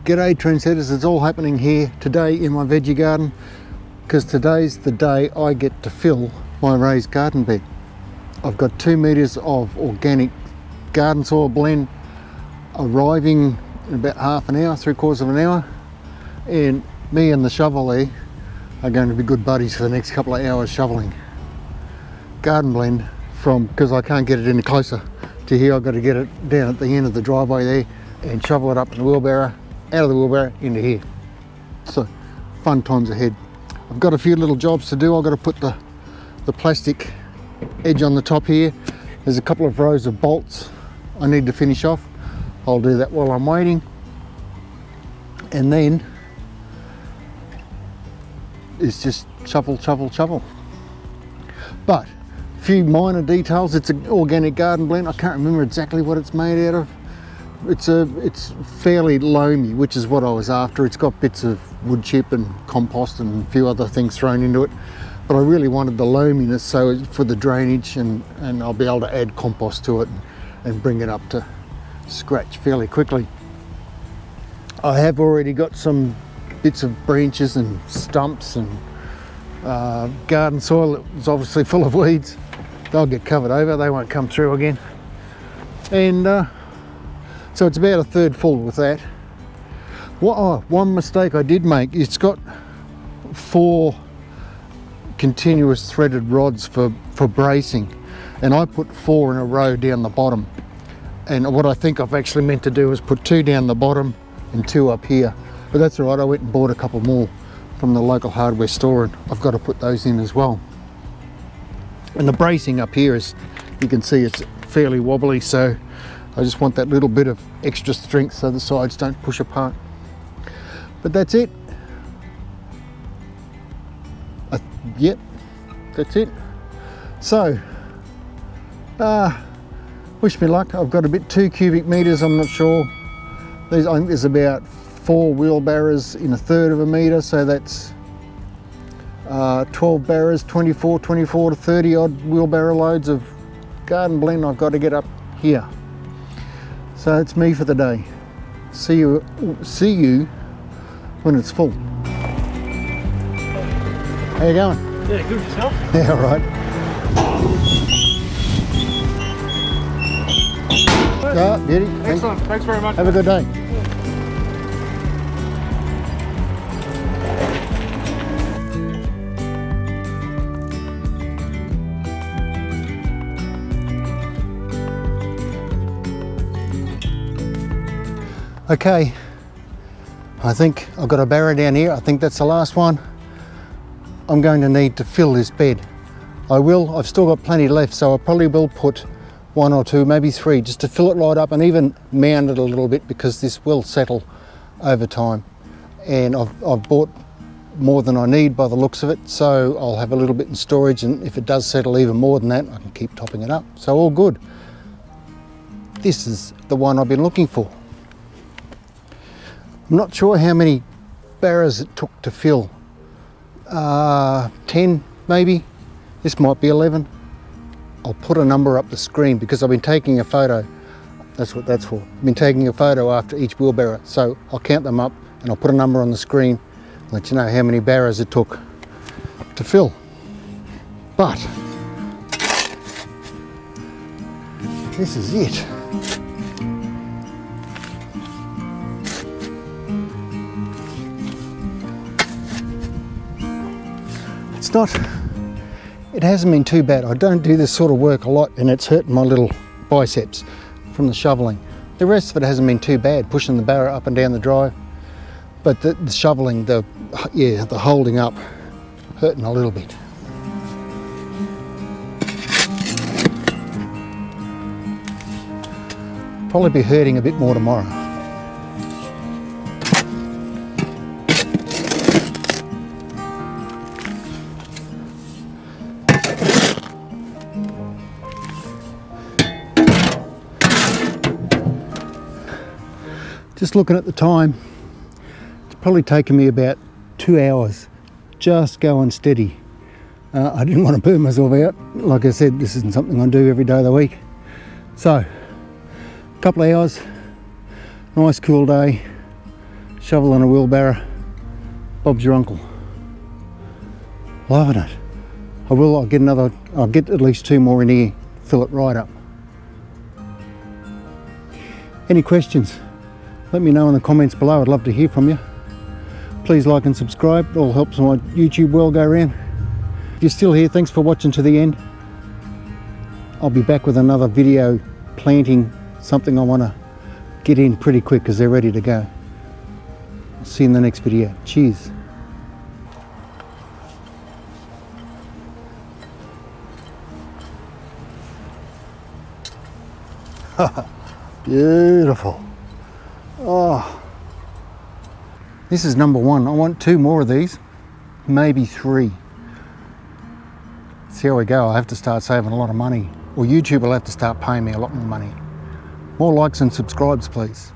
G'day trendsetters, it's all happening here today in my veggie garden because today's the day I get to fill my raised garden bed. I've got 2 meters of organic garden soil blend arriving in about half an hour, 3/4 of an hour, and me and the shovel there are going to be good buddies for the next couple of hours shoveling garden blend from, because I can't get it any closer to here, I've got to get it down at the end of the driveway there and shovel it up in the wheelbarrow, out of the wheelbarrow into here. So fun times ahead. I've got a few little jobs to do. I've got to put the plastic edge on the top here. There's a couple of rows of bolts I need to finish off. I'll do that while I'm waiting, and then it's just shovel. But a few minor details. It's an organic garden blend. I can't remember exactly what it's made out of. It's fairly loamy, which is what I was after. It's got bits of wood chip and compost and a few other things thrown into it, but I really wanted the loaminess so for the drainage, and I'll be able to add compost to it and bring it up to scratch fairly quickly. I have already got some bits of branches and stumps and garden soil that was obviously full of weeds. They'll get covered over, they won't come through again. And so it's about a third full with that. One mistake I did make, it's got 4 continuous threaded rods for bracing, and I put 4 in a row down the bottom. And what I think I've actually meant to do is put 2 down the bottom and 2 up here. But that's all right, I went and bought a couple more from the local hardware store, and I've got to put those in as well. And the bracing up here is, you can see it's fairly wobbly, so I just want that little bit of extra strength so the sides don't push apart. But that's it. Yep, that's it. So, wish me luck. I've got a bit 2 cubic meters, I'm not sure. I think there's about 4 wheelbarrows in 1/3 of a meter, so that's 12 barrows, 24 to 30 odd wheelbarrow loads of garden blend I've got to get up here. So it's me for the day. See you when it's full. How you going? Yeah, good yourself? Yeah, all right. Yeah, beauty. Excellent. Thanks very much. Have a good day. Okay, I think I've got a barrow down here. I think that's the last one. I'm going to need to fill this bed. I've still got plenty left, so I probably will put 1 or 2, maybe 3, just to fill it right up and even mound it a little bit, because this will settle over time. And I've bought more than I need by the looks of it, so I'll have a little bit in storage, and if it does settle even more than that, I can keep topping it up. So all good. This is the one I've been looking for. I'm not sure how many barrows it took to fill. 10 maybe. This might be 11. I'll put a number up the screen because I've been taking a photo. That's what that's for. I've been taking a photo after each wheelbarrow. So I'll count them up and I'll put a number on the screen and let you know how many barrows it took to fill. But this is it. It hasn't been too bad. I don't do this sort of work a lot, and it's hurting my little biceps from the shoveling. The rest of it hasn't been too bad, pushing the barrow up and down the drive. But the shoveling, the holding up, hurting a little bit. Probably be hurting a bit more tomorrow. Just looking at the time, it's probably taken me about 2 hours just going steady. I didn't want to burn myself out. Like I said, this isn't something I do every day of the week. So, a couple of hours, nice cool day, Shovel and a wheelbarrow. Bob's your uncle. Loving it. I'll get at least 2 more in here, fill it right up. Any questions? Let me know in the comments below, I'd love to hear from you. Please like and subscribe, it all helps my YouTube world go round. If you're still here, thanks for watching to the end. I'll be back with another video planting something I want to get in pretty quick because they're ready to go. I'll see you in the next video. Cheers. Beautiful. Oh, this is number 1. I want 2 more of these, maybe 3. See how we go. I have to start saving a lot of money, or YouTube will have to start paying me a lot more money. More likes and subscribes, please.